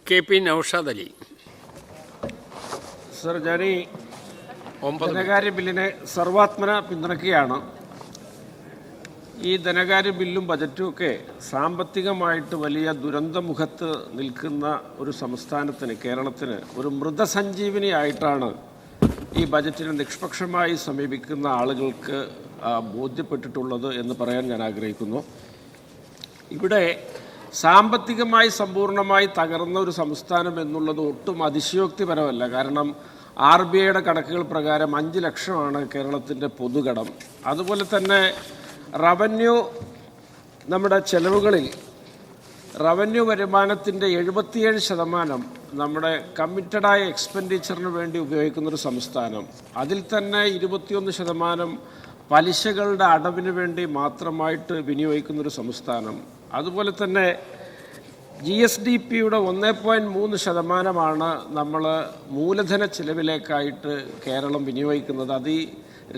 KP Naushad Ali. Sir, ഞാൻ ഈ ധനകാര്യ ബില്ലിനെ സർവാത്മന പിന്തുണയ്ക്കുകയാണ്. ഈ ധനകാര്യ ബില്ലും ബജറ്റും ഒക്കെ സാമ്പത്തികമായിട്ട് വലിയ ദുരന്തമുഖത്ത് നിൽക്കുന്ന ഒരു സംസ്ഥാനത്തിന്, കേരളത്തിന് ഒരു മൃതസഞ്ജീവനിയായിട്ടാണ് ഈ ബജറ്റിനെ നിഷ്പക്ഷമായി സമീപിക്കുന്ന ആളുകൾക്ക് ബോധ്യപ്പെട്ടിട്ടുള്ളത് എന്ന് പറയാൻ ഞാൻ ആഗ്രഹിക്കുന്നു. ഇവിടെ സാമ്പത്തികമായി സമ്പൂർണ്ണമായി തകർന്ന ഒരു സംസ്ഥാനം എന്നുള്ളത് ഒട്ടും അതിശയോക്തിപരമല്ല. കാരണം RBIയുടെ കണക്കുകൾ പ്രകാരം 5 ലക്ഷമാണ് കേരളത്തിൻ്റെ പൊതുകടം. അതുപോലെ തന്നെ നമ്മുടെ ചെലവുകളിൽ റവന്യൂ വരുമാനത്തിൻ്റെ 77% നമ്മുടെ കമ്മിറ്റഡായ എക്സ്പെൻഡിച്ചറിന് വേണ്ടി ഉപയോഗിക്കുന്നൊരു സംസ്ഥാനം. അതിൽ തന്നെ 21% പലിശകളുടെ അടവിന് വേണ്ടി മാത്രമായിട്ട് വിനിയോഗിക്കുന്നൊരു സംസ്ഥാനം. അതുപോലെ തന്നെ GSDPയുടെ 1.3% നമ്മൾ മൂലധന ചിലവിലേക്കായിട്ട് കേരളം വിനിയോഗിക്കുന്നത്. അത് ഈ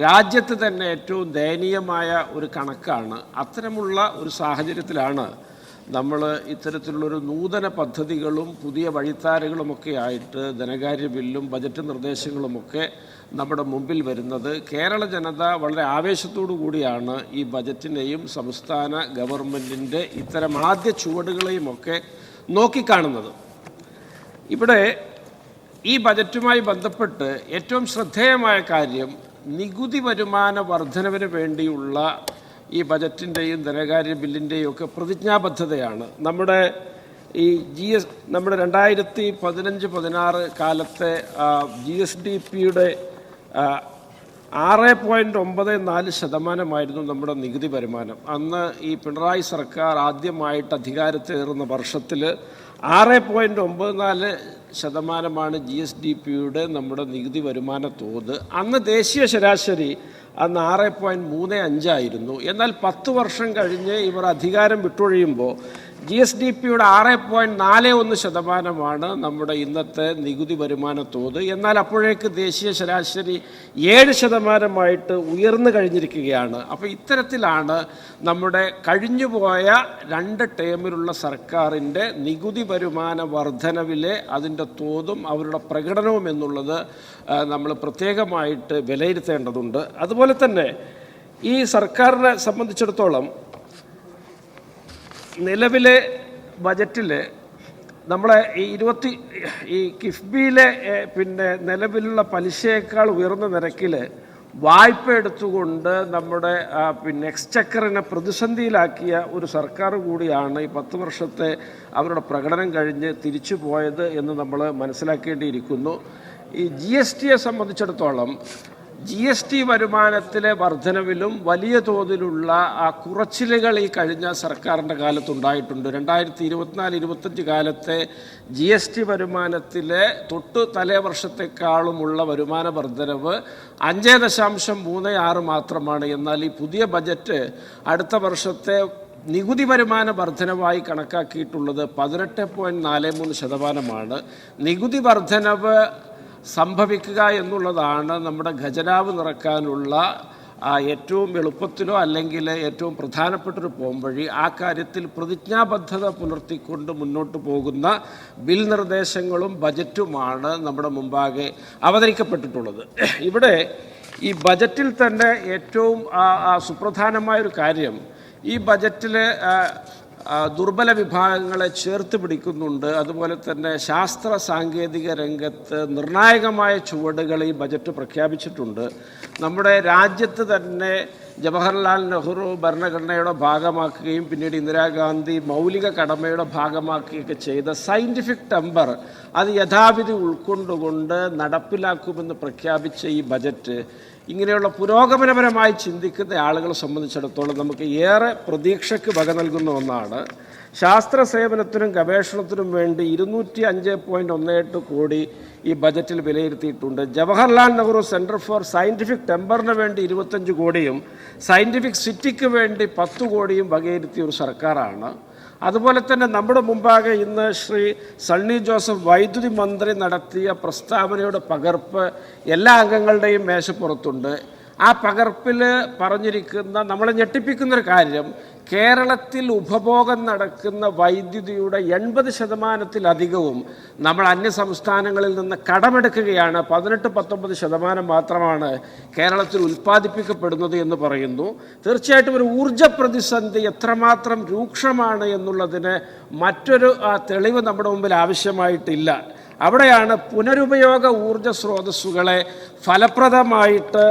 രാജ്യത്ത് തന്നെ ഏറ്റവും ദയനീയമായ ഒരു കണക്കാണ്. അത്തരമുള്ള ഒരു സാഹചര്യത്തിലാണ് നമ്മൾ ഇത്തരത്തിലുള്ളൊരു നൂതന പദ്ധതികളും പുതിയ വഴിത്താരകളുമൊക്കെ ആയിട്ട് ധനകാര്യ ബില്ലും ബജറ്റ് നിർദ്ദേശങ്ങളുമൊക്കെ നമ്മുടെ മുമ്പിൽ വരുന്നത്. കേരള ജനത വളരെ ആവേശത്തോടു കൂടിയാണ് ഈ ബജറ്റിനെയും സംസ്ഥാന ഗവൺമെൻറ്റിൻ്റെ ഇത്തരം ആദ്യ ചുവടുകളെയുമൊക്കെ നോക്കിക്കാണുന്നത്. ഇവിടെ ഈ ബജറ്റുമായി ബന്ധപ്പെട്ട് ഏറ്റവും ശ്രദ്ധേയമായ കാര്യം നികുതി വരുമാന വർധനവിന് വേണ്ടിയുള്ള ഈ ബജറ്റിൻ്റെയും ധനകാര്യ ബില്ലിൻ്റെയും ഒക്കെ പ്രതിജ്ഞാബദ്ധതയാണ്. നമ്മുടെ ഈ നമ്മുടെ 2015-16 കാലത്തെ GSDPയുടെ 6.94% നമ്മുടെ നികുതി വരുമാനം. അന്ന് ഈ പിണറായി സർക്കാർ ആദ്യമായിട്ട് അധികാരത്തിലേറുന്ന വർഷത്തിൽ 6.94% GSDPയുടെ നമ്മുടെ നികുതി വരുമാന തോത്. അന്ന് ദേശീയ ശരാശരി അന്ന് 6.35 ആയിരുന്നു. എന്നാൽ 10 വർഷം കഴിഞ്ഞ് ഇവർ അധികാരം വിട്ടൊഴിയുമ്പോൾ GSDPയുടെ 6.41% നമ്മുടെ ഇന്നത്തെ നികുതി വരുമാന തോത്. എന്നാൽ അപ്പോഴേക്ക് ദേശീയ ശരാശരി 7% ഉയർന്നു കഴിഞ്ഞിരിക്കുകയാണ്. അപ്പോൾ ഇത്തരത്തിലാണ് നമ്മുടെ കഴിഞ്ഞുപോയ 2 ടേമിലുള്ള സർക്കാരിൻ്റെ നികുതി വരുമാന വർധനവിലെ അതിൻ്റെ തോതും അവരുടെ പ്രകടനവും എന്നുള്ളത് നമ്മൾ പ്രത്യേകമായിട്ട് വിലയിരുത്തേണ്ടതുണ്ട്. അതുപോലെ തന്നെ ഈ സർക്കാരിനെ സംബന്ധിച്ചിടത്തോളം നിലവിലെ ബജറ്റിൽ നമ്മളെ ഈ കിഫ്ബിയിലെ നിലവിലുള്ള പലിശയേക്കാൾ ഉയർന്ന നിരക്കിൽ വായ്പ എടുത്തുകൊണ്ട് നമ്മുടെ എക്സ്ചക്കറിനെ പ്രതിസന്ധിയിലാക്കിയ ഒരു സർക്കാർ കൂടിയാണ് ഈ 10 വർഷത്തെ അവരുടെ പ്രകടനം കഴിഞ്ഞ് തിരിച്ചു പോയത് എന്ന് നമ്മൾ മനസ്സിലാക്കേണ്ടിയിരിക്കുന്നു. ഈ GSTയെ സംബന്ധിച്ചിടത്തോളം GST വരുമാനത്തിലെ വർധനവിലും വലിയ തോതിലുള്ള കുറച്ചിലുകൾ ഈ കഴിഞ്ഞ സർക്കാരിൻ്റെ കാലത്തുണ്ടായിട്ടുണ്ട്. 2024-25 കാലത്തെ GST വരുമാനത്തിലെ തൊട്ട് തലേ വർഷത്തെക്കാളുമുള്ള വരുമാന വർധനവ് 5.36 മാത്രമാണ്. എന്നാൽ ഈ പുതിയ ബജറ്റ് അടുത്ത വർഷത്തെ നികുതി വരുമാന വർധനവായി കണക്കാക്കിയിട്ടുള്ളത് 18.43%. നികുതി വർധനവ് സംഭവിക്കുക എന്നുള്ളതാണ് നമ്മുടെ ഖജനാവ് നിറക്കാനുള്ള ഏറ്റവും എളുപ്പത്തിലോ അല്ലെങ്കിൽ ഏറ്റവും പ്രധാനപ്പെട്ടൊരു പോംവഴി. ആ കാര്യത്തിൽ പ്രതിജ്ഞാബദ്ധത പുലർത്തിക്കൊണ്ട് മുന്നോട്ട് പോകുന്ന ബിൽ നിർദ്ദേശങ്ങളും ബജറ്റുമാണ് നമ്മുടെ മുമ്പാകെ അവതരിക്കപ്പെട്ടിട്ടുള്ളത്. ഇവിടെ ഈ ബജറ്റിൽ തന്നെ ഏറ്റവും സുപ്രധാനമായൊരു കാര്യം, ഈ ബജറ്റിൽ ദുർബല വിഭാഗങ്ങളെ ചേർത്ത് പിടിക്കുന്നുണ്ട്. അതുപോലെ തന്നെ ശാസ്ത്ര സാങ്കേതിക രംഗത്ത് നിർണായകമായ ചുവടുകൾ ഈ ബജറ്റ് പ്രഖ്യാപിച്ചിട്ടുണ്ട്. നമ്മുടെ രാജ്യത്ത് തന്നെ ജവഹർലാൽ നെഹ്റു ഭരണഘടനയുടെ ഭാഗമാക്കുകയും പിന്നീട് ഇന്ദിരാഗാന്ധി മൗലിക കടമയുടെ ഭാഗമാക്കുകയൊക്കെ ചെയ്ത സയൻറ്റിഫിക് ടെമ്പർ അത് യഥാവിധി ഉൾക്കൊണ്ടുകൊണ്ട് നടപ്പിലാക്കുമെന്ന് പ്രഖ്യാപിച്ച ഈ ബജറ്റ് ഇങ്ങനെയുള്ള പുരോഗമനപരമായി ചിന്തിക്കുന്ന ആളുകളെ സംബന്ധിച്ചിടത്തോളം നമുക്ക് ഏറെ പ്രതീക്ഷയ്ക്ക് വക നൽകുന്ന ഒന്നാണ്. ശാസ്ത്ര സേവനത്തിനും ഗവേഷണത്തിനും വേണ്ടി 205.18 കോടി ഈ ബജറ്റിൽ വിലയിരുത്തിയിട്ടുണ്ട്. Jawaharlal Nehru centre for scientific ടെമ്പറിന് വേണ്ടി 25 കോടിയും സയൻറ്റിഫിക് സിറ്റിക്ക് വേണ്ടി 10 കോടിയും വകയിരുത്തിയ ഒരു സർക്കാരാണ്. അതുപോലെ തന്നെ നമ്മുടെ മുമ്പാകെ ഇന്ന് ശ്രീ സണ്ണി ജോസഫ് വൈദ്യുതി മന്ത്രി നടത്തിയ പ്രസ്താവനയുടെ പകർപ്പ് എല്ലാ അംഗങ്ങളുടെയും മേശപ്പുറത്തുണ്ട്. ആ പകർപ്പിൽ പറഞ്ഞിരിക്കുന്ന നമ്മളെ ഞെട്ടിപ്പിക്കുന്നൊരു കാര്യം, കേരളത്തിൽ ഉപഭോഗം നടക്കുന്ന വൈദ്യുതിയുടെ 80% നമ്മൾ അന്യ സംസ്ഥാനങ്ങളിൽ നിന്ന് കടമെടുക്കുകയാണ്. 18-19% മാത്രമാണ് കേരളത്തിൽ ഉൽപ്പാദിപ്പിക്കപ്പെടുന്നത് എന്ന് പറയുന്നു. തീർച്ചയായിട്ടും ഒരു ഊർജ പ്രതിസന്ധി എത്രമാത്രം രൂക്ഷമാണ് എന്നുള്ളതിന് മറ്റൊരു തെളിവ് നമ്മുടെ മുമ്പിൽ ആവശ്യമായിട്ടില്ല. അവിടെയാണ് പുനരുപയോഗ ഊർജ സ്രോതസ്സുകളെ ഫലപ്രദമായിട്ട്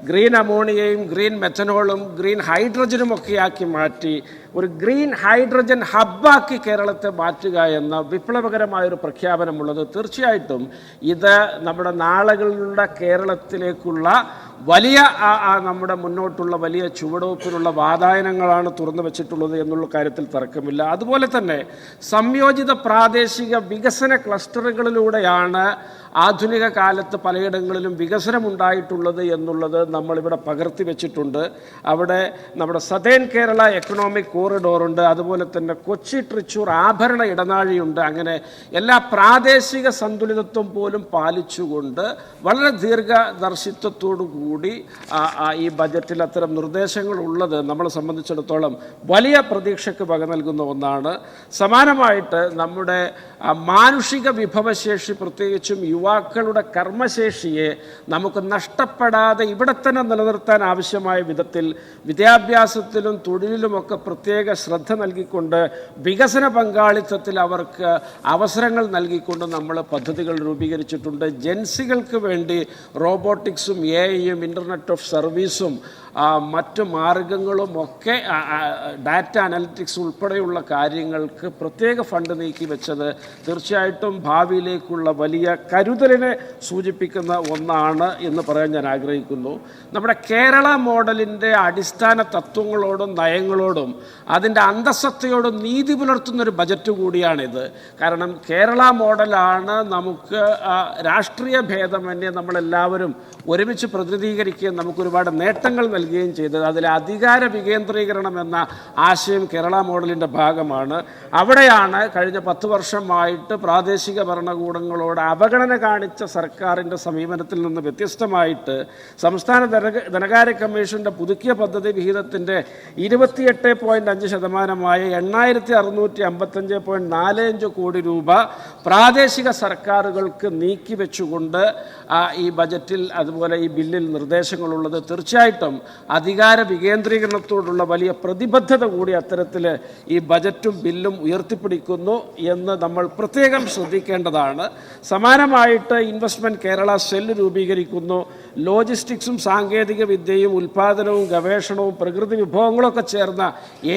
ഗ്രീൻ അമോണിയയും ഗ്രീൻ മെത്തനോളും ഗ്രീൻ ഹൈഡ്രജനും ഒക്കെയാക്കി മാറ്റി ഒരു ഗ്രീൻ ഹൈഡ്രജൻ ഹബ്ബാക്കി കേരളത്തെ മാറ്റുക എന്ന വിപ്ലവകരമായൊരു പ്രഖ്യാപനമുള്ളത്. തീർച്ചയായിട്ടും ഇത് നമ്മുടെ നാളുകളുടെ കേരളത്തിലേക്കുള്ള വലിയ നമ്മുടെ മുന്നോട്ടുള്ള വലിയ ചുവടുവെപ്പിനുള്ള വാതായനങ്ങളാണ് തുറന്നു വെച്ചിട്ടുള്ളത് എന്നുള്ള കാര്യത്തിൽ തർക്കമില്ല. അതുപോലെ തന്നെ സംയോജിത പ്രാദേശിക വികസന ക്ലസ്റ്ററുകളിലൂടെയാണ് ആധുനിക കാലത്ത് പലയിടങ്ങളിലും വികസനമുണ്ടായിട്ടുള്ളത് എന്നുള്ളത് നമ്മളിവിടെ പകർത്തി വെച്ചിട്ടുണ്ട്. അവിടെ നമ്മുടെ സതേൺ കേരള എക്കണോമിക് കോറിഡോറുണ്ട്, അതുപോലെ തന്നെ കൊച്ചി ട്രിച്ചൂർ ആഭരണ ഇടനാഴിയുണ്ട്. അങ്ങനെ എല്ലാ പ്രാദേശിക സന്തുലിതത്വം പോലും പാലിച്ചുകൊണ്ട് വളരെ ദീർഘദർശിത്വത്തോടു കൂടി ഈ ബജറ്റിൽ അത്തരം നിർദ്ദേശങ്ങൾ ഉള്ളത് നമ്മളെ സംബന്ധിച്ചിടത്തോളം വലിയ പ്രതീക്ഷയ്ക്ക് വക നൽകുന്ന ഒന്നാണ്. സമാനമായിട്ട് നമ്മുടെ മാനുഷിക വിഭവശേഷി, പ്രത്യേകിച്ചും യുവാക്കളുടെ കർമ്മശേഷിയെ നമുക്ക് നഷ്ടപ്പെടാതെ ഇവിടെ തന്നെ നിലനിർത്താൻ ആവശ്യമായ വിധത്തിൽ വിദ്യാഭ്യാസത്തിലും തൊഴിലിലുമൊക്കെ പ്രത്യേക ശ്രദ്ധ നൽകിക്കൊണ്ട് വികസന പങ്കാളിത്തത്തിൽ അവർക്ക് അവസരങ്ങൾ നൽകിക്കൊണ്ട് നമ്മൾ പദ്ധതികൾ രൂപീകരിച്ചിട്ടുണ്ട്. ജെൻസികൾക്ക് വേണ്ടി റോബോട്ടിക്സും AI-യും ഇൻ്റർനെറ്റ് ഓഫ് സർവീസും മറ്റു മാർഗങ്ങളുമൊക്കെ ഡാറ്റ അനലിറ്റിക്സ് ഉൾപ്പെടെയുള്ള കാര്യങ്ങൾക്ക് പ്രത്യേക ഫണ്ട് നീക്കി വെച്ചത് തീർച്ചയായിട്ടും ഭാവിയിലേക്കുള്ള വലിയ കരുതലിനെ സൂചിപ്പിക്കുന്ന ഒന്നാണ് എന്ന് പറയാൻ ഞാൻ ആഗ്രഹിക്കുന്നു. നമ്മുടെ കേരള മോഡലിൻ്റെ അടിസ്ഥാന തത്വങ്ങളോടും നയങ്ങളോടും അതിൻ്റെ അന്തസ്സത്തയോടും നീതി പുലർത്തുന്നൊരു ബജറ്റ് കൂടിയാണിത്. കാരണം കേരള മോഡലാണ് നമുക്ക് രാഷ്ട്രീയ ഭേദമന്യേ നമ്മളെല്ലാവരും ഒരുമിച്ച് പ്രതിനിധീകരിക്കുകയും നമുക്കൊരുപാട് നേട്ടങ്ങൾ നൽകുകയും ചെയ്തത്. അതിലെ അധികാര വികേന്ദ്രീകരണം എന്ന ആശയം കേരള മോഡലിൻ്റെ ഭാഗമാണ്. അവിടെയാണ് കഴിഞ്ഞ 10 വർഷമായിട്ട് പ്രാദേശിക ഭരണകൂടങ്ങളോട് അവഗണന കാണിച്ച സർക്കാരിൻ്റെ സമീപനത്തിൽ നിന്ന് വ്യത്യസ്തമായിട്ട് സംസ്ഥാന ധനകാര്യ കമ്മീഷൻ്റെ പുതുക്കിയ പദ്ധതി വിഹിതത്തിൻ്റെ 28.5% 8655.45 കോടി രൂപ പ്രാദേശിക സർക്കാരുകൾക്ക് നീക്കിവെച്ചുകൊണ്ട് ഈ ബജറ്റിൽ അതുപോലെ ഈ ബില്ലിൽ നിർദ്ദേശങ്ങളുള്ളത്. തീർച്ചയായിട്ടും അധികാര വികേന്ദ്രീകരണത്തോടുള്ള വലിയ പ്രതിബദ്ധത കൂടി അത്തരത്തിൽ ഈ ബജറ്റും ബില്ലും ഉയർത്തിപ്പിടിക്കുന്നു എന്ന് നമ്മൾ പ്രത്യേകം ശ്രദ്ധിക്കേണ്ടതാണ്. സമാനമായിട്ട് ഇൻവെസ്റ്റ്മെൻറ്റ് കേരള സെല്ല് രൂപീകരിക്കുന്നു. ലോജിസ്റ്റിക്സും സാങ്കേതിക വിദ്യയും ഉൽപ്പാദനവും ഗവേഷണവും പ്രകൃതി വിഭവങ്ങളൊക്കെ ചേർന്ന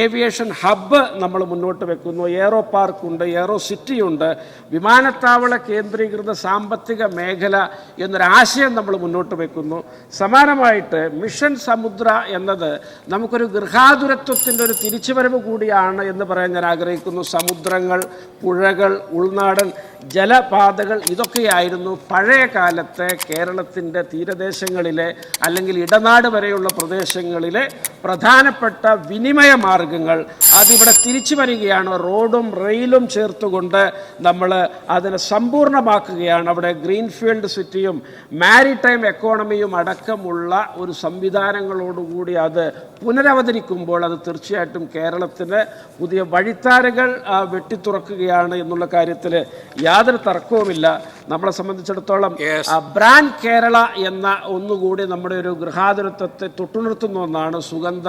ഏവിയേഷൻ ഹബ്ബ് നമ്മൾ മുന്നോട്ട് വെക്കുന്നു. എയറോ പാർക്കുണ്ട്, എയറോ സിറ്റിയുണ്ട്, വിമാനത്താവള കേന്ദ്രീകൃത സാമ്പത്തിക മേഖല എന്നൊരാശയം നമ്മൾ മുന്നോട്ട് വെക്കുന്നു. സമാനമായിട്ട് മിഷൻ സമുദ്ര എന്നത് നമുക്കൊരു ഗൃഹാതുരത്വത്തിൻ്റെ ഒരു തിരിച്ചുവരവ് കൂടിയാണ് എന്ന് പറയാൻ ഞാൻ ആഗ്രഹിക്കുന്നു. സമുദ്രങ്ങൾ, പുഴകൾ, ഉൾനാടൻ ജലപാതകൾ ഇതൊക്കെയായിരുന്നു പഴയ കാലത്തെ കേരളത്തിൻ്റെ തീരദേശങ്ങളിലെ അല്ലെങ്കിൽ ഇടനാട് വരെയുള്ള പ്രദേശങ്ങളിലെ പ്രധാനപ്പെട്ട വിനിമയ മാർഗങ്ങൾ. അതിവിടെ തിരിച്ചു വരികയാണ്. റോഡും റെയിലും ചേർത്തുകൊണ്ട് നമ്മൾ അതിനെ സമ്പൂർണ്ണമാക്കുകയാണ്. അവിടെ ഗ്രീൻഫീൽഡ് സിറ്റിയും മാരിടൈം എക്കോണമിയും അടക്കമുള്ള ഒരു സംവിധാനങ്ങളോടുകൂടി അത് പുനരവതരിക്കുമ്പോൾ അത് തീർച്ചയായിട്ടും കേരളത്തിന് പുതിയ വഴിത്താരകൾ വെട്ടിത്തുറക്കുകയാണ് എന്നുള്ള കാര്യത്തിൽ യാതൊരു തർക്കവുമില്ല. നമ്മളെ സംബന്ധിച്ചിടത്തോളം ബ്രാൻഡ് കേരള എന്ന ഒന്നുകൂടി നമ്മുടെ ഒരു ഗൃഹാതുരത്വത്തെ തൊട്ടുനിർത്തുന്ന ഒന്നാണ്. സുഗന്ധ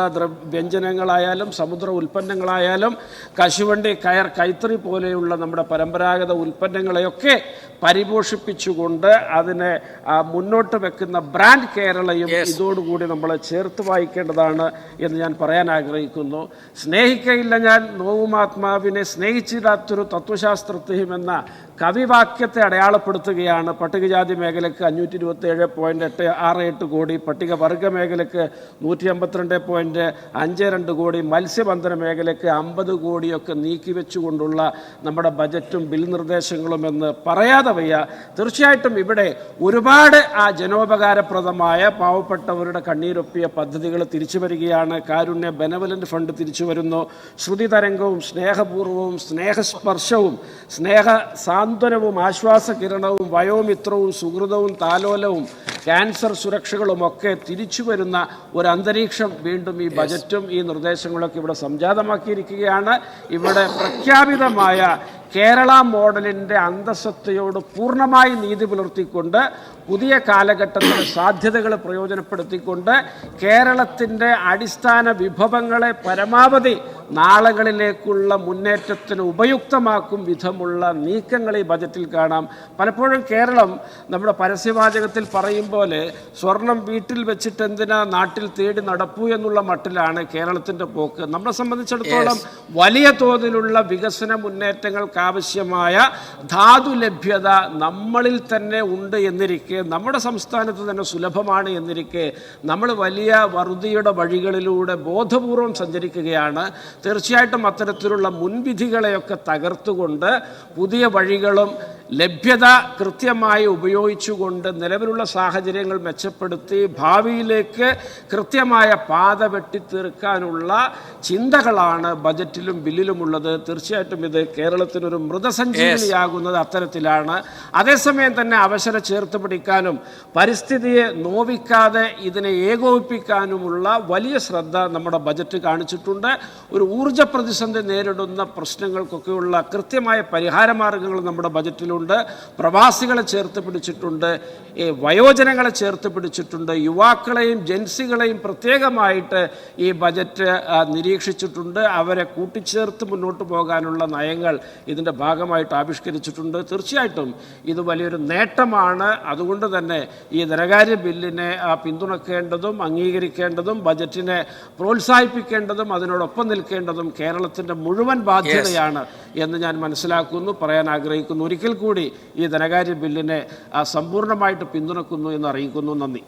വ്യഞ്ജനങ്ങളായാലും സമുദ്ര ഉൽപ്പന്നങ്ങളായാലും കശുവണ്ടി, കയർ, കൈത്തറി പോലെയുള്ള നമ്മുടെ പരമ്പരാഗത ഉൽപ്പന്നങ്ങളെയൊക്കെ പരിപോഷിപ്പിച്ചുകൊണ്ട് അതിനെ മുന്നോട്ട് വെക്കുന്ന ബ്രാൻഡ് കേരളയും ഇതോടുകൂടി നമ്മൾ ചേർത്ത് വായിക്കേണ്ടതാണ് എന്ന് ഞാൻ പറയാൻ ആഗ്രഹിക്കുന്നു. സ്നേഹിക്കയില്ല ഞാൻ നോവുമാത്മാവിനെ, സ്നേഹിച്ചിടാത്തൊരു തത്വശാസ്ത്രത്തെയും എന്ന കവിവാക്യത്തെ അടയാളപ്പെടുത്തുകയാണ്. പട്ടികജാതി മേഖലയ്ക്ക് 527.868 കോടി, പട്ടികവർഗ മേഖലയ്ക്ക് 152.52 കോടി, മത്സ്യബന്ധന മേഖലയ്ക്ക് 50 കോടിയൊക്കെ നീക്കിവെച്ചുകൊണ്ടുള്ള നമ്മുടെ ബജറ്റും ബിൽ നിർദ്ദേശങ്ങളും എന്ന് പറയാതെ വയ്യ. തീർച്ചയായിട്ടും ഇവിടെ ഒരുപാട് ജനോപകാരപ്രദമായ പാവപ്പെട്ടവരുടെ കണ്ണീരൊപ്പിയ പദ്ധതികൾ തിരിച്ചു വരികയാണ്. കാരുണ്യ ബെനവലൻ്റ് ഫണ്ട് തിരിച്ചു വരുന്നു. ശ്രുതി തരംഗവും സ്നേഹപൂർവവും സ്നേഹസ്പർശവും സ്നേഹ സാന്ത്വനവും ആശ്വാസകിരണവും വയോമിത്രവും സുഹൃതവും താലോലവും ക്യാൻസർ സുരക്ഷകളുമൊക്കെ തിരിച്ചു വരുന്ന ഒരു അന്തരീക്ഷം വീണ്ടും ഈ ബജറ്റും ഈ നിർദ്ദേശങ്ങളൊക്കെ ഇവിടെ സംജാതമാക്കിയിരിക്കുകയാണ്. ഇവിടെ പ്രഖ്യാപിതമായ കേരള മോഡലിൻ്റെ അന്തസത്തയോട് പൂർണ്ണമായി നീതി പുലർത്തിക്കൊണ്ട് പുതിയ കാലഘട്ടത്തിലെ സാധ്യതകൾ പ്രയോജനപ്പെടുത്തിക്കൊണ്ട് കേരളത്തിൻ്റെ അടിസ്ഥാന വിഭവങ്ങളെ പരമാവധി നാളുകളിലേക്കുള്ള മുന്നേറ്റത്തിന് ഉപയുക്തമാക്കും വിധമുള്ള നീക്കങ്ങൾ ഈ ബജറ്റിൽ കാണാം. പലപ്പോഴും കേരളം നമ്മുടെ പരസ്യവാചകത്തിൽ പറയും പോലെ സ്വർണം വീട്ടിൽ വെച്ചിട്ട് എന്തിനാ നാട്ടിൽ തേടി നടപ്പൂ എന്നുള്ള മട്ടിലാണ് കേരളത്തിൻ്റെ പോക്ക്. നമ്മളെ സംബന്ധിച്ചിടത്തോളം വലിയ തോതിലുള്ള വികസന മുന്നേറ്റങ്ങൾക്ക് ആവശ്യമായ ധാതു ലഭ്യത നമ്മളിൽ തന്നെ ഉണ്ട് എന്നിരിക്കെ, നമ്മുടെ സംസ്ഥാനത്ത് തന്നെ സുലഭമാണ് എന്നിരിക്കെ നമ്മൾ വലിയ വറുതിയുടെ വഴികളിലൂടെ ബോധപൂർവം സഞ്ചരിക്കുകയാണ്. തീർച്ചയായിട്ടും അത്തരത്തിലുള്ള മുൻവിധികളെയൊക്കെ തകർത്തുകൊണ്ട് പുതിയ വഴികളും ലഭ്യത കൃത്യമായി ഉപയോഗിച്ചുകൊണ്ട് നിലവിലുള്ള സാഹചര്യങ്ങൾ മെച്ചപ്പെടുത്തി ഭാവിയിലേക്ക് കൃത്യമായ പാത വെട്ടിത്തീർക്കാനുള്ള ചിന്തകളാണ് ബജറ്റിലും ബില്ലിലുമുള്ളത്. തീർച്ചയായിട്ടും ഇത് കേരളത്തിനൊരു മൃതസഞ്ജീവനിയാകുന്നത് അത്തരത്തിലാണ്. അതേസമയം തന്നെ അവസരം ചേർത്ത് പിടിക്കാനും പരിസ്ഥിതിയെ നോവിക്കാതെ ഇതിനെ ഏകോപിപ്പിക്കാനുമുള്ള വലിയ ശ്രദ്ധ നമ്മുടെ ബജറ്റ് കാണിച്ചിട്ടുണ്ട്. ഒരു ഊർജ്ജ പ്രതിസന്ധി നേരിടുന്ന പ്രശ്നങ്ങൾക്കൊക്കെയുള്ള കൃത്യമായ പരിഹാര മാർഗങ്ങൾ നമ്മുടെ ബജറ്റിലുണ്ട്. പ്രവാസികളെ ചേർത്ത് പിടിച്ചിട്ടുണ്ട്, വയോജനങ്ങളെ ചേർത്ത് പിടിച്ചിട്ടുണ്ട്, യുവാക്കളെയും ജൻസികളെയും പ്രത്യേകമായിട്ട് ഈ ബജറ്റ് നിരീക്ഷിച്ചിട്ടുണ്ട്. അവരെ കൂട്ടിച്ചേർത്ത് മുന്നോട്ട് പോകാനുള്ള നയങ്ങൾ ഇതിൻ്റെ ഭാഗമായിട്ട് ആവിഷ്കരിച്ചിട്ടുണ്ട്. തീർച്ചയായിട്ടും ഇത് വലിയൊരു നേട്ടമാണ്. അതുകൊണ്ട് തന്നെ ഈ ധനകാര്യ ബില്ലിനെ പിന്തുണക്കേണ്ടതും അംഗീകരിക്കേണ്ടതും ബജറ്റിനെ പ്രോത്സാഹിപ്പിക്കേണ്ടതും അതിനോടൊപ്പം നിൽക്കേണ്ടതും കേരളത്തിൻ്റെ മുഴുവൻ ബാധ്യതയാണ് എന്ന് ഞാൻ മനസ്സിലാക്കുന്നു, പറയാൻ ആഗ്രഹിക്കുന്നു. ഒരിക്കൽ കൂടി ഈ ധനകാര്യ ബില്ലിനെ സമ്പൂർണ്ണമായിട്ട് പിന്തുണക്കുന്നു എന്ന് അറിയിക്കുന്നു. നന്ദി.